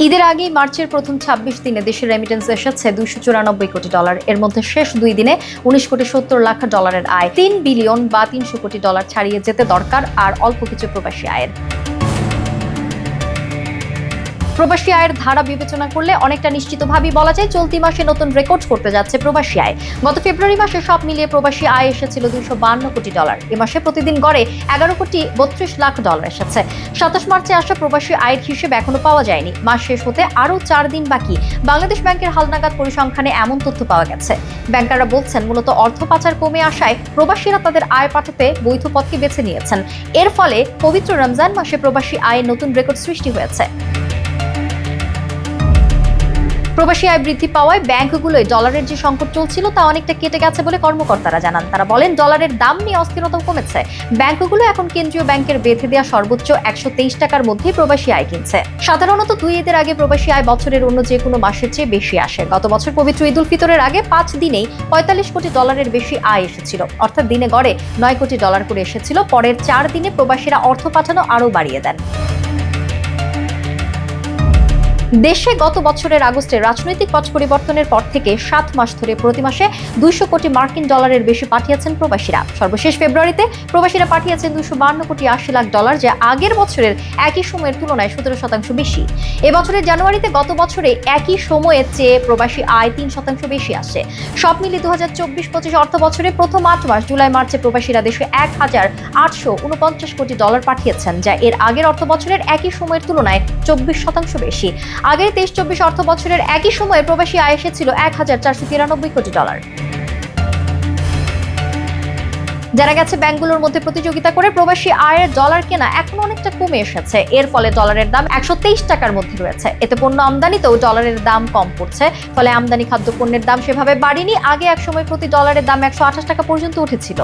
ঈদের আগেই মার্চের প্রথম ২৬ দিনে দেশের রেমিটেন্স এসেছে $294 কোটি। এর মধ্যে শেষ ২ দিনে ১৯ কোটি ৭০ লাখ ডলারের আয়, ৩ বিলিয়ন বা ৩০০ কোটি ডলার ছাড়িয়ে যেতে দরকার আর অল্প কিছু প্রবাসী আয়ের। প্রবাসী আয়ের ধারা বিবেচনা করলে অনেকটা নিশ্চিতভাবেই বলা যায় চলতি মাসে নতুন রেকর্ড করতে যাচ্ছে প্রবাসী আয়। গত ফেব্রুয়ারি মাসে সব মিলিয়ে প্রবাসী আয় এসেছিল $252 কোটি। এ মাসে প্রতিদিন গড়ে ১১ কোটি ৩২ লাখ ডলার এসেছে। ২৭ মার্চে আসা প্রবাসী আয়ের হিসেব এখনো পাওয়া যায়নি। মাস শেষ হতে আরও ৪ দিন বাকি। বাংলাদেশ ব্যাংকের হালনাগাদ পরিসংখ্যানে এমন তথ্য পাওয়া গেছে। ব্যাংকাররা বলছেন মূলত অর্থ পাচার কমে আসায় প্রবাসীরা তাদের আয় পাঠাতে বৈধ পথকে বেছে নিয়েছেন। এর ফলে পবিত্র রমজান মাসে প্রবাসী আয়ের নতুন রেকর্ড সৃষ্টি হয়েছে। প্রবাসী আয় বৃদ্ধি পাওয়ায় ব্যাংকগুলোয় ডলারের যে সংকট চলছিল তা অনেকটা কেটে গেছে বলে কর্মকর্তারা জানান। তারা বলেন ডলারের দাম নিয়ে অস্থিরতা কমেছে। ব্যাংকগুলো এখন কেন্দ্রীয় ব্যাংকের বেঁধে দেওয়া সর্বোচ্চ ১২৩ টাকার মধ্যেই প্রবাসী আয় কিনছে। সাধারণত ২ ঈদের আগে প্রবাসী আয় বছরের অন্য যে কোনো মাসের চেয়ে বেশি আসে। গত বছর পবিত্র ঈদ উল ফিতরের আগে ৫ দিনেই ৪৫ কোটি ডলারের বেশি আয় এসেছিল, অর্থাৎ দিনে গড়ে ৯ কোটি ডলার করে এসেছিল। পরের ৪ দিনে প্রবাসীরা অর্থ পাঠানো আরও বাড়িয়ে দেন। দেশে গত বছরের আগস্টে রাজনৈতিক পট পরিবর্তনের পর থেকে ৭ মাস ধরে প্রতি মাসে ২০০ কোটি মার্কিন ডলারের বেশি পাঠিয়েছেন প্রবাসীরা। সর্বশেষ ফেব্রুয়ারিতে প্রবাসীরা পাঠিয়েছেন $252 কোটি ৮০ লাখ ডলার, যা আগের বছরের একই সময়ের তুলনায় ১৭% বেশি। এবছরের জানুয়ারিতে গত বছরে একই সময়ের চেয়ে প্রবাসী আয় ৩% বেশি আসে। সব মিলিয়ে ২০২৪-২৫ অর্থ বছরে প্রথম ৮ মাস জুলাই মার্চে প্রবাসীরা দেশে ১,৮৪৯ কোটি ডলার পাঠিয়েছেন, যা এর আগের অর্থ বছরের একই সময়ের তুলনায় ২৪% বেশি। আগের ২৩-২৪ অর্থ বছরের একই সময়ে প্রবাসী আয় এসেছিল ১,৪৯৩ কোটি ডলার। জানা গেছে ব্যাংকগুলোর মধ্যে প্রতিযোগিতা করে প্রবাসী আয়ের ডলার কেনা এখন অনেকটা কমে এসেছে। এর ফলে ডলারের দাম ১২৩ টাকার মধ্যে রয়েছে। এতে পণ্য আমদানিতেও ডলারের দাম কম পড়ছে। ফলে আমদানি খাদ্য পণ্যের দাম সেভাবে বাড়েনি। আগে একসময় প্রতি ডলারের দাম ১২৮ টাকা পর্যন্ত উঠেছিল।